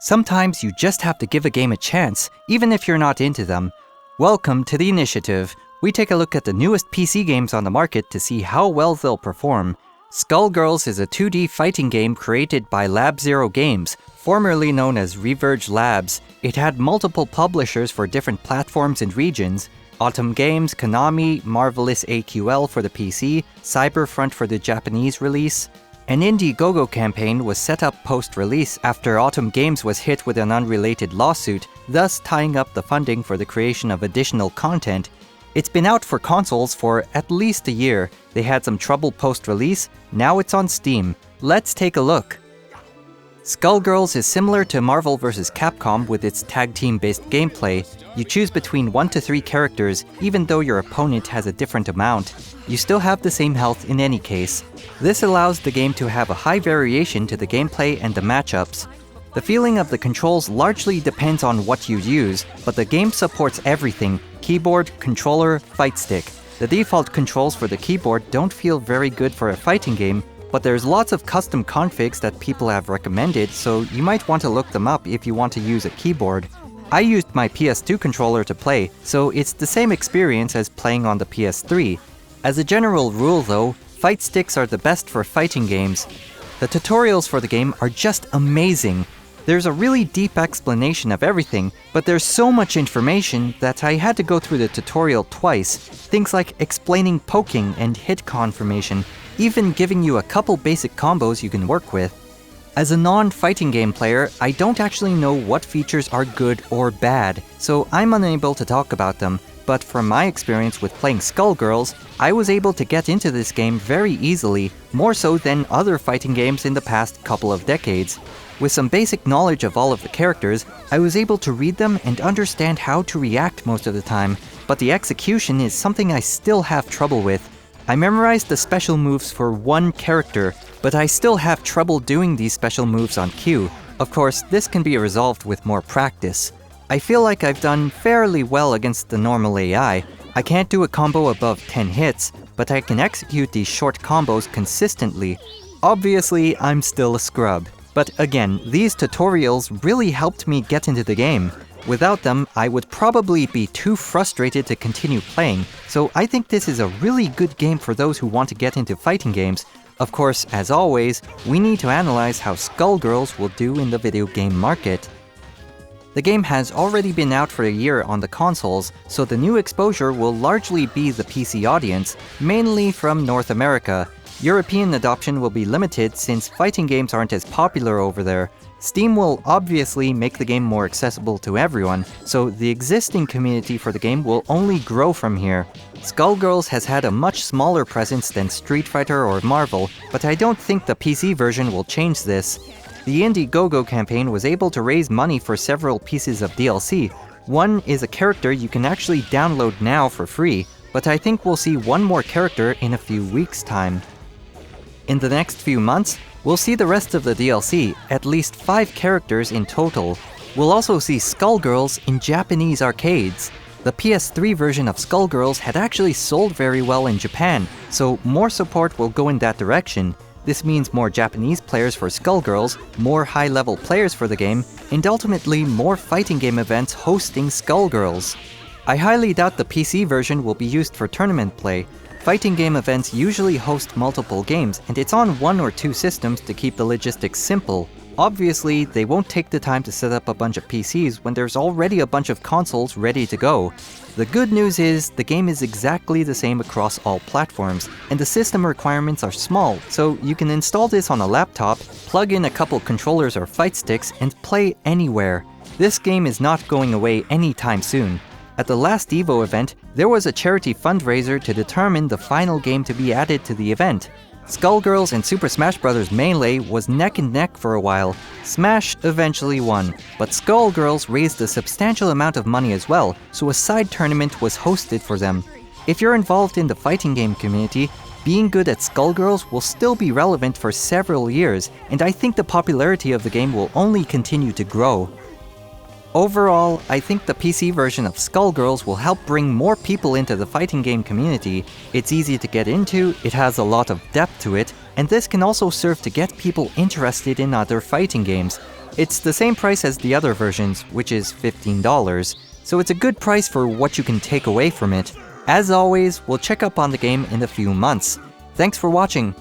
Sometimes you just have to give a game a chance, even if you're not into them. Welcome to The Initiative. We take a look at the newest PC games on the market to see how well they'll perform. Skullgirls is a 2D fighting game created by Lab Zero Games, formerly known as Reverge Labs. It had multiple publishers for different platforms and regions. Autumn Games, Konami, Marvelous AQL for the PC, Cyberfront for the Japanese release. An Indiegogo campaign was set up post-release after Autumn Games was hit with an unrelated lawsuit, thus tying up the funding for the creation of additional content. It's been out for consoles for at least a year. They had some trouble post-release, now it's on Steam. Let's take a look. Skullgirls is similar to Marvel vs. Capcom with its tag team-based gameplay. You choose between 1 to 3 characters, even though your opponent has a different amount. You still have the same health in any case. This allows the game to have a high variation to the gameplay and the matchups. The feeling of the controls largely depends on what you use, but the game supports everything: keyboard, controller, fight stick. The default controls for the keyboard don't feel very good for a fighting game, but there's lots of custom configs that people have recommended, so you might want to look them up if you want to use a keyboard. I used my PS2 controller to play, so it's the same experience as playing on the PS3. As a general rule though, fight sticks are the best for fighting games. The tutorials for the game are just amazing. There's a really deep explanation of everything, but there's so much information that I had to go through the tutorial twice. Things like explaining poking and hit confirmation, even giving you a couple basic combos you can work with. As a non-fighting game player, I don't actually know what features are good or bad, so I'm unable to talk about them. But from my experience with playing Skullgirls, I was able to get into this game very easily, more so than other fighting games in the past couple of decades. With some basic knowledge of all of the characters, I was able to read them and understand how to react most of the time, but the execution is something I still have trouble with. I memorized the special moves for one character, but I still have trouble doing these special moves on cue. Of course, this can be resolved with more practice. I feel like I've done fairly well against the normal AI. I can't do a combo above 10 hits, but I can execute these short combos consistently. Obviously, I'm still a scrub. But again, these tutorials really helped me get into the game. Without them, I would probably be too frustrated to continue playing, so I think this is a really good game for those who want to get into fighting games. Of course, as always, we need to analyze how Skullgirls will do in the video game market. The game has already been out for a year on the consoles, so the new exposure will largely be the PC audience, mainly from North America. European adoption will be limited since fighting games aren't as popular over there. Steam will obviously make the game more accessible to everyone, so the existing community for the game will only grow from here. Skullgirls has had a much smaller presence than Street Fighter or Marvel, but I don't think the PC version will change this. The Indiegogo campaign was able to raise money for several pieces of DLC. One is a character you can actually download now for free, but I think we'll see one more character in a few weeks' time. In the next few months, we'll see the rest of the DLC, at least 5 characters in total. We'll also see Skullgirls in Japanese arcades. The PS3 version of Skullgirls had actually sold very well in Japan, so more support will go in that direction. This means more Japanese players for Skullgirls, more high-level players for the game, and ultimately more fighting game events hosting Skullgirls. I highly doubt the PC version will be used for tournament play. Fighting game events usually host multiple games, and it's on 1 or 2 systems to keep the logistics simple. Obviously, they won't take the time to set up a bunch of PCs when there's already a bunch of consoles ready to go. The good news is, the game is exactly the same across all platforms, and the system requirements are small, so you can install this on a laptop, plug in a couple controllers or fight sticks, and play anywhere. This game is not going away anytime soon. At the last EVO event, there was a charity fundraiser to determine the final game to be added to the event. Skullgirls and Super Smash Bros. Melee was neck and neck for a while. Smash eventually won, but Skullgirls raised a substantial amount of money as well, so a side tournament was hosted for them. If you're involved in the fighting game community, being good at Skullgirls will still be relevant for several years, and I think the popularity of the game will only continue to grow. Overall, I think the PC version of Skullgirls will help bring more people into the fighting game community. It's easy to get into, it has a lot of depth to it, and this can also serve to get people interested in other fighting games. It's the same price as the other versions, which is $15, so it's a good price for what you can take away from it. As always, we'll check up on the game in a few months. Thanks for watching.